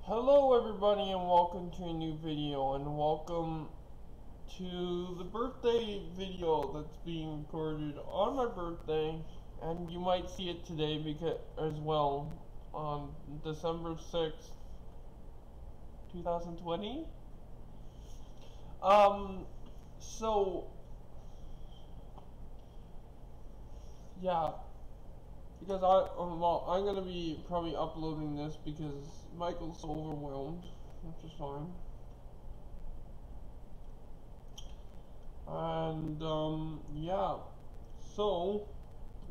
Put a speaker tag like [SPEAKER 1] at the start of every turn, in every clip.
[SPEAKER 1] Hello everybody and welcome to a new video, and welcome to the birthday video that's being recorded on my birthday, and you might see it today because as well on December 6th, 2020. So yeah, because I'm gonna be probably uploading this because Michael's so overwhelmed, which is fine. And yeah, so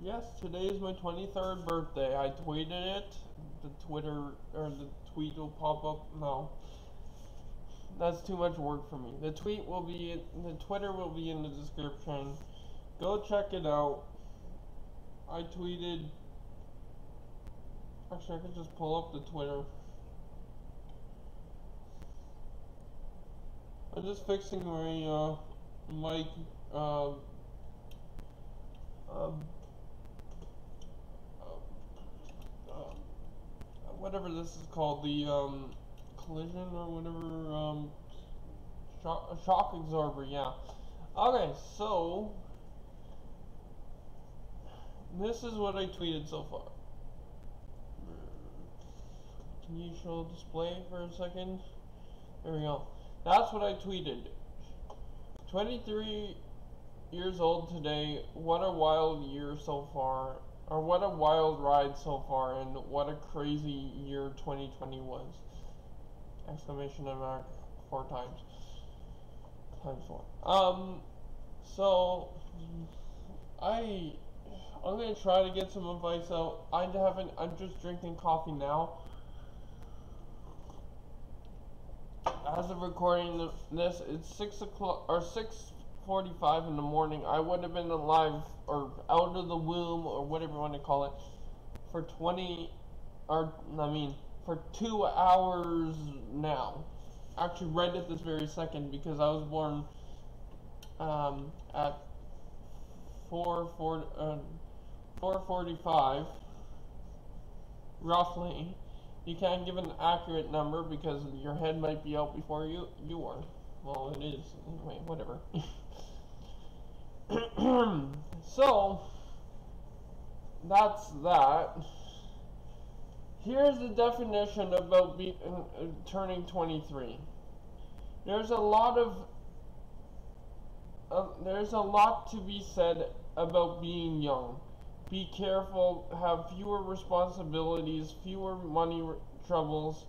[SPEAKER 1] yes, today is my 23rd birthday. I tweeted it. The tweet will pop up now. That's too much work for me. The Twitter will be in the description. Go check it out. I tweeted. Actually, I could just pull up the Twitter. I'm just fixing my mic. Whatever this is called, the collision or whatever, shock absorber. Yeah. Okay, so this is what I tweeted so far. Can you show display for a second? There we go. That's what I tweeted. 23 years old today. What a wild year so far. Or what a wild ride so far, and what a crazy year 2020 was. Exclamation mark 4 times. Times 4. So I'm gonna try to get some advice out. I'm just drinking coffee now. As of recording this, it's 6 o'clock or 6:45 in the morning. I would have been alive or out of the womb or whatever you want to call it for 2 hours now. Actually, right at this very second, because I was born at 4:45 roughly. You can't give an accurate number because your head might be out before you are. Well, it is. Anyway, whatever. So, that's that. Here's the definition about turning 23. There's a lot to be said about being young. Be careful, have fewer responsibilities, fewer money troubles.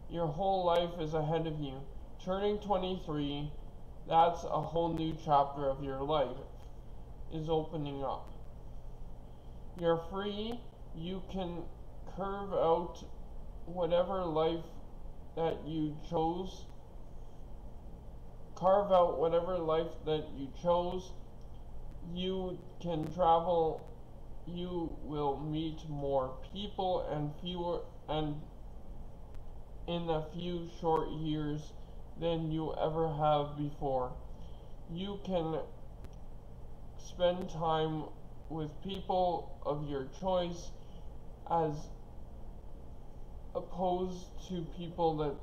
[SPEAKER 1] Your whole life is ahead of you. Turning 23, that's a whole new chapter of your life is opening up. You're free. You can carve out whatever life that you chose. Carve out whatever life that you chose. You can travel. You will meet more people and in a few short years than you ever have before. You can spend time with people of your choice as opposed to people that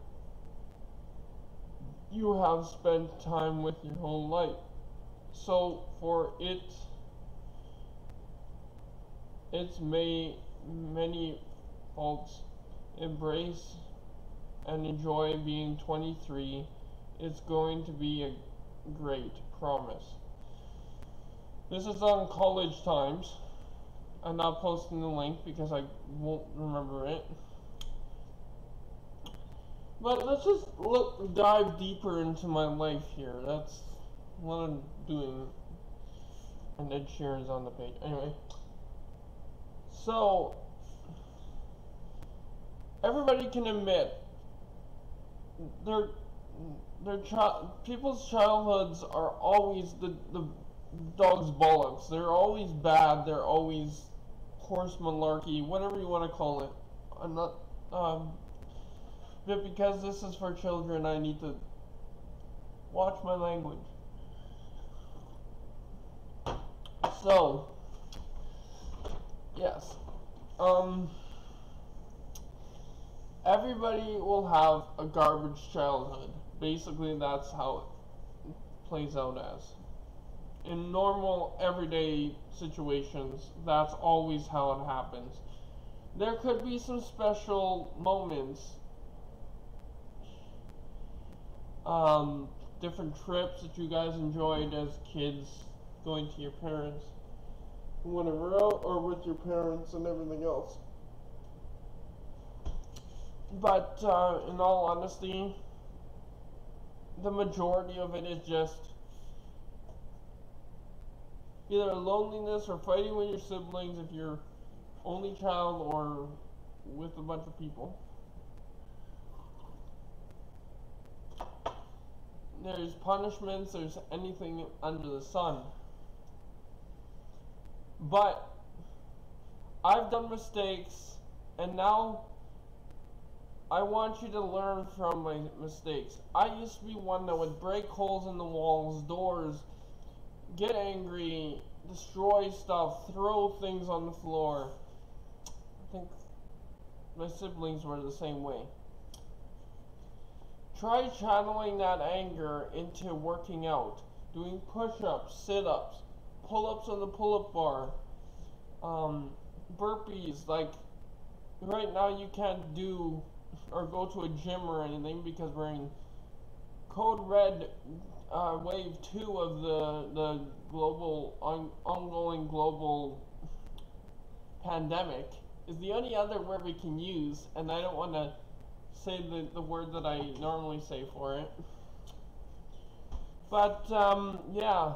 [SPEAKER 1] you have spent time with your whole life. So for its many faults, embrace and enjoy being 23. It's going to be a great promise. This is on College Times. I'm not posting the link because I won't remember it. But let's just dive deeper into my life here. That's what I'm doing. And Ed Sheeran's on the page. Anyway. So, everybody can admit people's childhoods are always the dog's bollocks. They're always bad. They're always horse malarkey, whatever you want to call it. I'm not, but because this is for children, I need to watch my language. So, yes. everybody will have a garbage childhood. Basically, that's how it plays out as. In normal, everyday situations, that's always how it happens. There could be some special moments, different trips that you guys enjoyed as kids, going to your parents, whenever out, or with your parents and everything else. But in all honesty, the majority of it is just either loneliness or fighting with your siblings if you're only child, or with a bunch of people. There's punishments, there's anything under the sun. But I've done mistakes, and now I want you to learn from my mistakes. I used to be one that would break holes in the walls, doors, get angry, destroy stuff, throw things on the floor. I think my siblings were the same way. Try channeling that anger into working out, doing push-ups, sit-ups, pull-ups on the pull-up bar, burpees. Like right now you can't do or go to a gym or anything because we're in code red, wave 2 of the global ongoing global pandemic. Is the only other word we can use, and I don't want to say the word that I normally say for it. But yeah,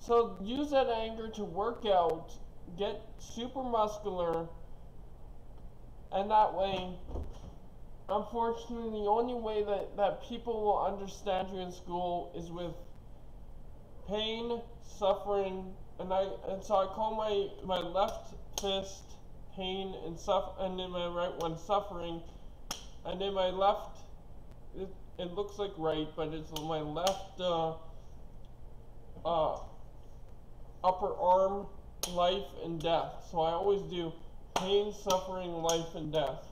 [SPEAKER 1] so use that anger to work out, get super muscular, and that way, unfortunately, the only way that people will understand you in school is with pain, suffering, and so I call my left fist pain and and then my right one suffering, and then my left, it looks like right, but it's my left upper arm, life and death. So I always do pain, suffering, life and death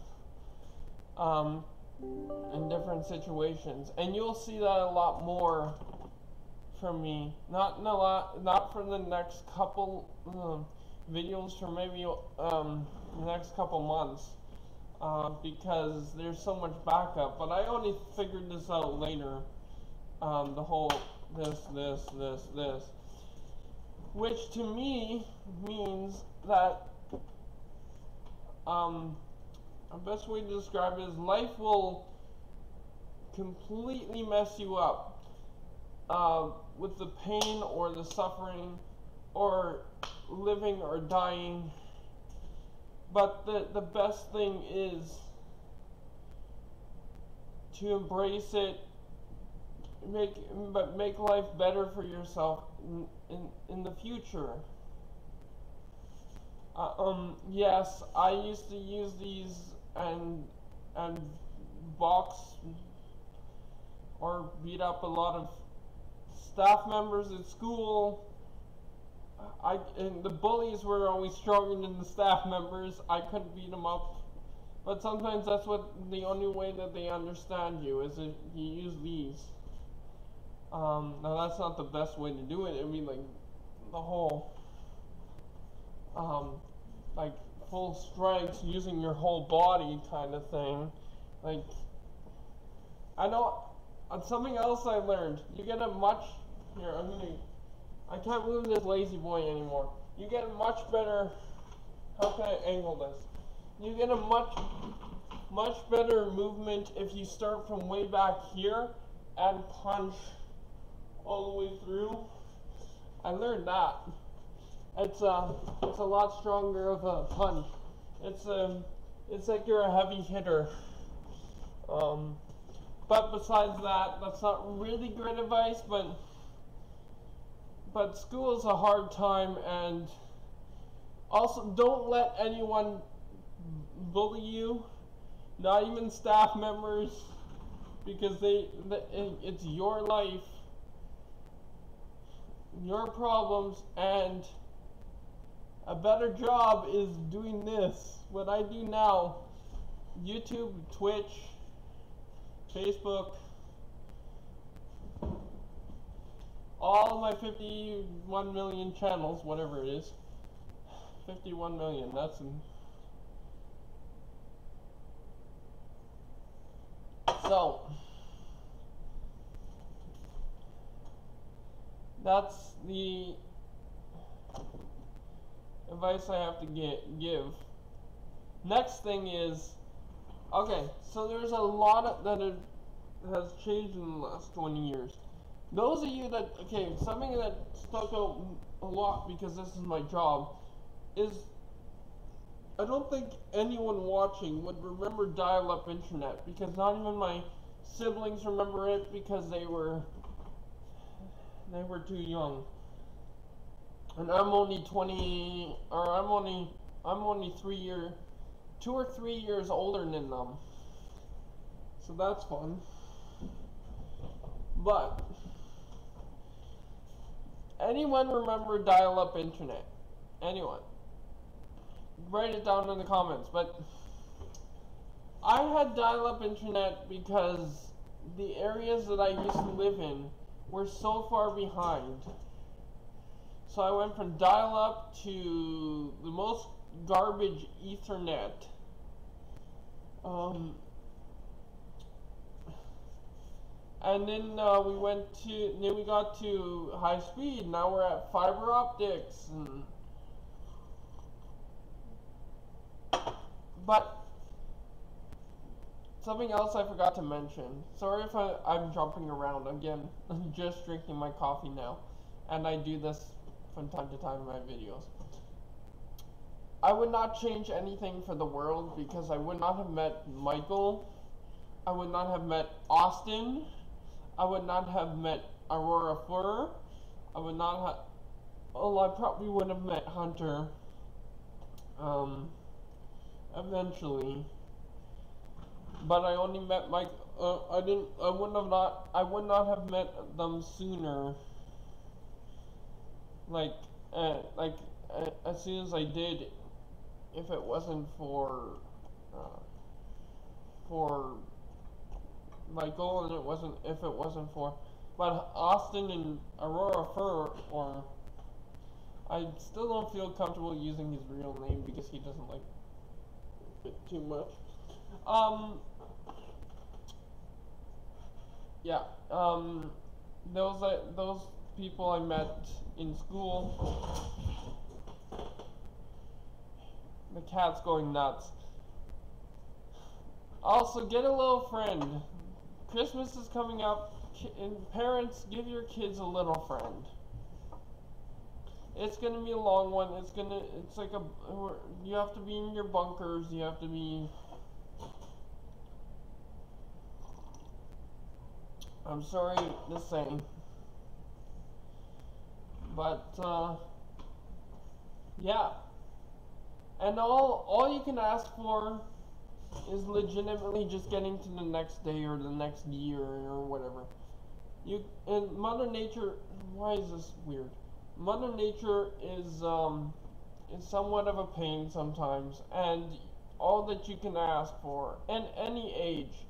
[SPEAKER 1] in different situations, and you'll see that a lot more from me. Not for the next couple videos, for maybe the next couple months, because there's so much backup. But I only figured this out later. The whole this, which to me means that the best way to describe it is life will completely mess you up with the pain or the suffering or living or dying. But the best thing is to embrace it, make life better for yourself in the future. Yes, I used to use these and box or beat up a lot of staff members at school. And the bullies were always stronger than the staff members. I couldn't beat them up. But sometimes that's the only way that they understand you, is if you use these. Now that's not the best way to do it. I mean, like, the whole, like, full strength, using your whole body kind of thing. Like, I know, something else I learned. You get a much, here, I can't move this lazy boy anymore. You get a much better, how can I angle this? You get a much better movement if you start from way back here and punch all the way through. I learned that. It's a lot stronger of a punch. It's like you're a heavy hitter. But besides that, that's not really great advice, but school is a hard time, and also don't let anyone bully you, not even staff members, because it's your life, your problems, and a better job is doing this, what I do now, YouTube, Twitch, Facebook, all my 51 million channels, whatever it is. 51 million, that's so that's the advice I have to give. Next thing is, okay, so there's a lot that has changed in the last 20 years. Those of you that, okay, something that stuck out a lot because this is my job is, I don't think anyone watching would remember dial-up internet, because not even my siblings remember it because they were too young. And I'm only 2 or 3 years older than them. So that's fun. But anyone remember dial-up internet? Anyone? Write it down in the comments. But I had dial-up internet because the areas that I used to live in were so far behind. So I went from dial-up to the most garbage Ethernet. And then we got to high speed. Now we're at fiber optics. But something else I forgot to mention. Sorry if I'm jumping around again. I'm just drinking my coffee now, and I do this from time to time in my videos. I would not change anything for the world, because I would not have met Michael. I would not have met Austin. I would not have met Aurora Fur. I would not have. Well, I probably would have met Hunter. Eventually. But I only met Mike. I would not have met them sooner. As soon as I did, if it wasn't for Michael, and if it wasn't for, but Austin and Aurora Fur, or I still don't feel comfortable using his real name because he doesn't like it too much. Yeah. Those people I met in school. The cat's going nuts. Also, get a little friend. Christmas is coming up, and parents, give your kids a little friend. It's gonna be a long one. It's like you have to be in your bunkers. You have to be. I'm sorry to say, but yeah. And all you can ask for is legitimately just getting to the next day or the next year or whatever. And Mother Nature, why is this weird? Mother Nature is somewhat of a pain sometimes, and all that you can ask for, in any age,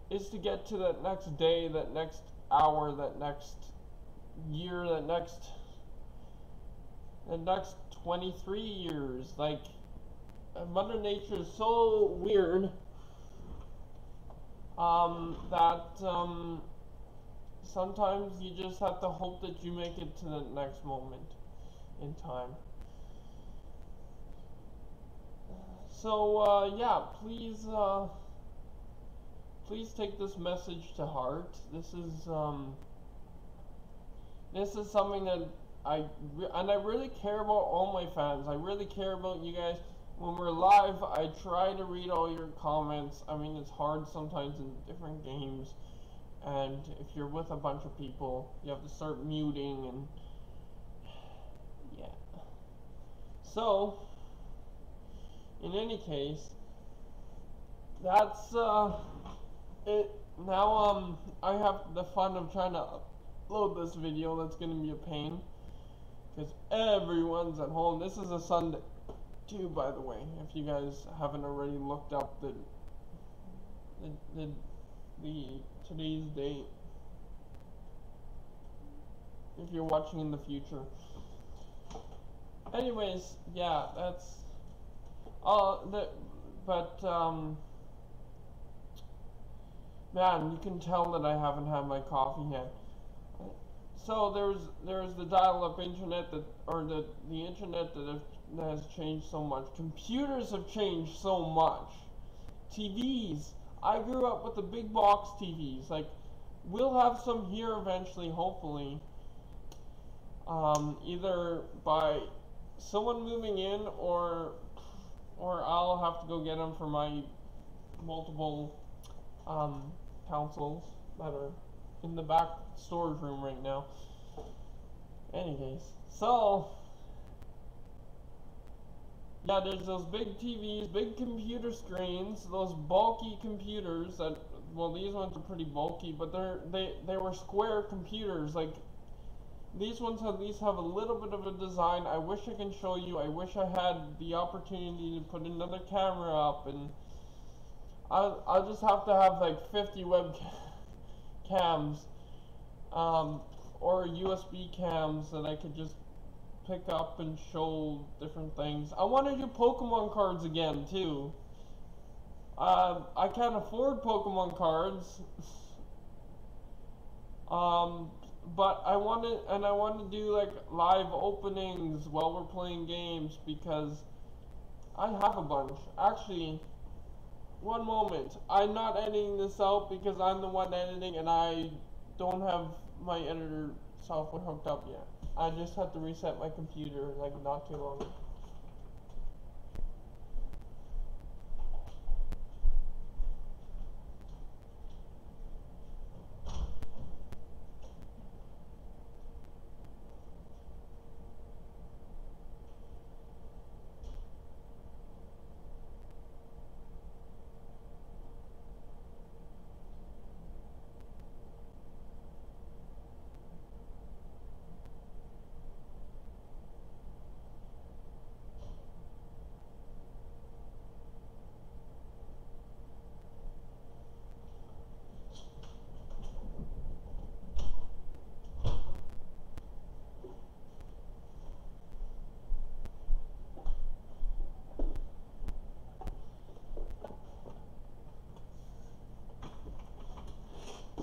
[SPEAKER 1] is to get to that next day, that next hour, that next year, that next 23 years. Like, Mother Nature is so weird that sometimes you just have to hope that you make it to the next moment in time. So yeah, please take this message to heart. This is something that I really care about all my fans. I really care about you guys. When we're live, I try to read all your comments. I mean, it's hard sometimes in different games, and if you're with a bunch of people, you have to start muting, and yeah. So, in any case, that's it. Now I have the fun of trying to upload this video. That's gonna be a pain because everyone's at home. This is a Sunday, too, by the way, if you guys haven't already looked up the today's date. If you're watching in the future. Anyways, yeah, that's man, you can tell that I haven't had my coffee yet. So there's the dial-up internet the internet that has changed so much. Computers have changed so much. TVs. I grew up with the big box TVs. Like, we'll have some here eventually, hopefully. Either by someone moving in or I'll have to go get them for my multiple consoles that are in the back storage room right now. Anyways, so yeah, there's those big TVs, big computer screens, those bulky computers that, well, these ones are pretty bulky, but they were square computers. Like, these ones at least have a little bit of a design. I wish I can show you. I wish I had the opportunity to put another camera up, and I'll just have to have like 50 webcams, or USB cams that I could just pick up and show different things. I want to do Pokemon cards again too. I can't afford Pokemon cards, but I want to do like live openings while we're playing games, because I have a bunch. Actually, one moment. I'm not editing this out because I'm the one editing and I don't have my editor software hooked up yet. I just had to reset my computer like not too long ago.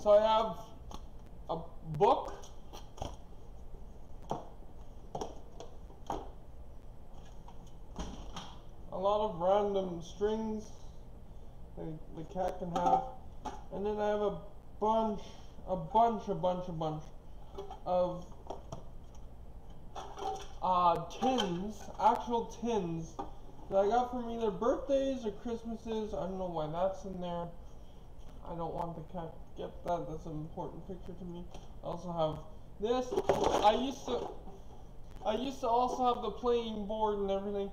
[SPEAKER 1] So I have a book, a lot of random strings the cat can have, and then I have a bunch of tins, actual tins that I got from either birthdays or Christmases. I don't know why that's in there. I don't want the cat to get that. That's an important picture to me. I also have this. I used to also have the playing board and everything.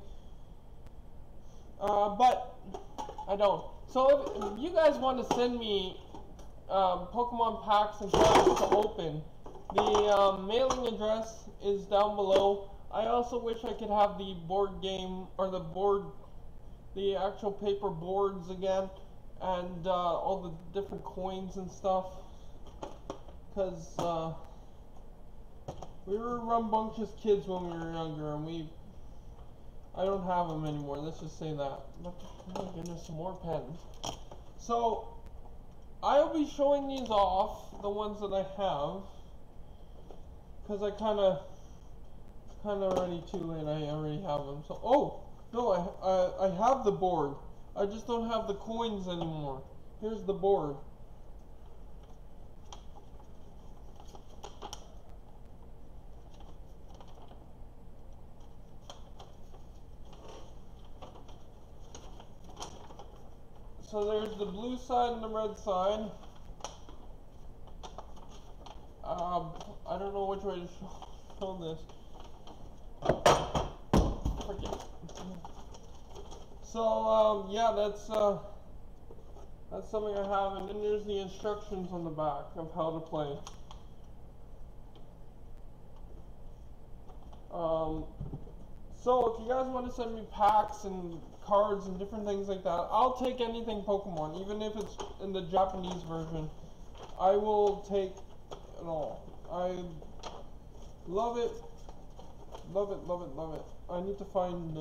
[SPEAKER 1] But I don't. So if you guys want to send me Pokemon packs and cards to open, the mailing address is down below. I also wish I could have the board game, or the actual paper boards again, and all the different coins and stuff, because we were rambunctious kids when we were younger, and I don't have them anymore, let's just say that. But, oh my goodness, some more pens. So I'll be showing these off, the ones that I have, because it's kind of already too late. I already have them. So, oh no, I have the board. I just don't have the coins anymore. Here's the board. So there's the blue side and the red side. I don't know which way to show this. Forget it. So yeah, that's something I have, and then there's the instructions on the back of how to play. So if you guys want to send me packs and cards and different things like that, I'll take anything Pokemon, even if it's in the Japanese version. I will take it all. I love it. Love it, love it, love it. I need to find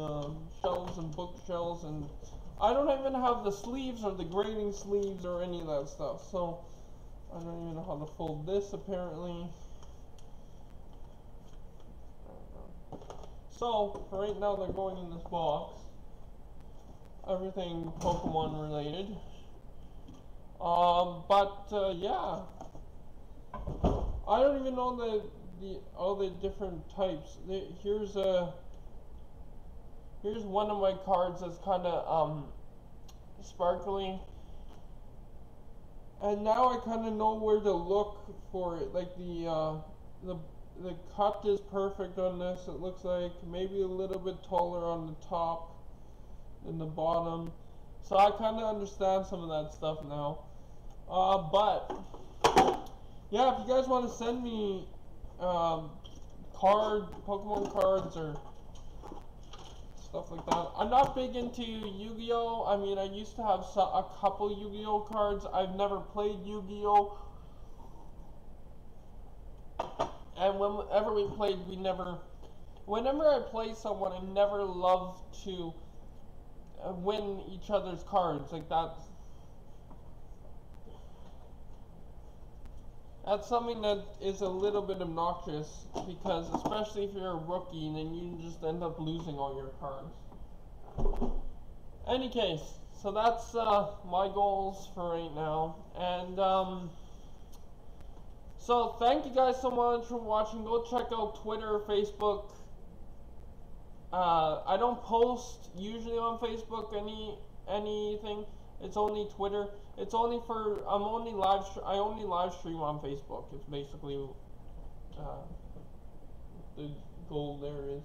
[SPEAKER 1] shelves and bookshelves, and I don't even have the sleeves or the grading sleeves or any of that stuff, so I don't even know how to fold this apparently. So for right now they're going in this box. Everything Pokemon related. Yeah. I don't even know all the different types. Here's one of my cards that's kind of sparkly, and now I kind of know where to look for it. Like the cut is perfect on this. It looks like maybe a little bit taller on the top than the bottom, so I kind of understand some of that stuff now. But yeah, if you guys want to send me Pokemon cards or stuff like that. I'm not big into Yu-Gi-Oh! I mean, I used to have a couple Yu-Gi-Oh! Cards. I've never played Yu-Gi-Oh! And whenever we played, whenever I play someone, I never love to win each other's cards. Like that's something that is a little bit obnoxious, because especially if you're a rookie, then you just end up losing all your cards. Any case, so that's my goals for right now, and so thank you guys so much for watching. Go check out Twitter, Facebook. I don't post usually on Facebook anything. It's only Twitter. It's only for I only live stream on Facebook. It's basically the goal there is.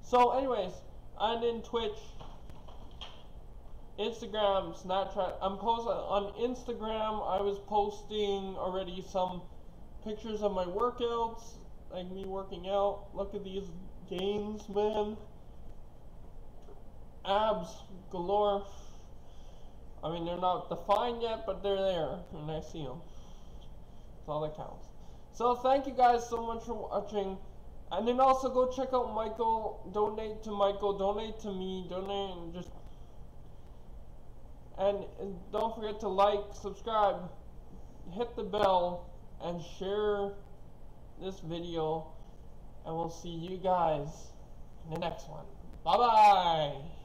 [SPEAKER 1] So anyways, and in Twitch, Instagram, Snapchat. I'm posting on Instagram. I was posting already some pictures of my workouts, like me working out. Look at these gains, man. Abs galore. I mean, they're not defined yet, but they're there, and I see them. That's all that counts. So thank you guys so much for watching. And then also go check out Michael. Donate to Michael. Donate to me. Donate and just... And don't forget to like, subscribe, hit the bell, and share this video. And we'll see you guys in the next one. Bye-bye!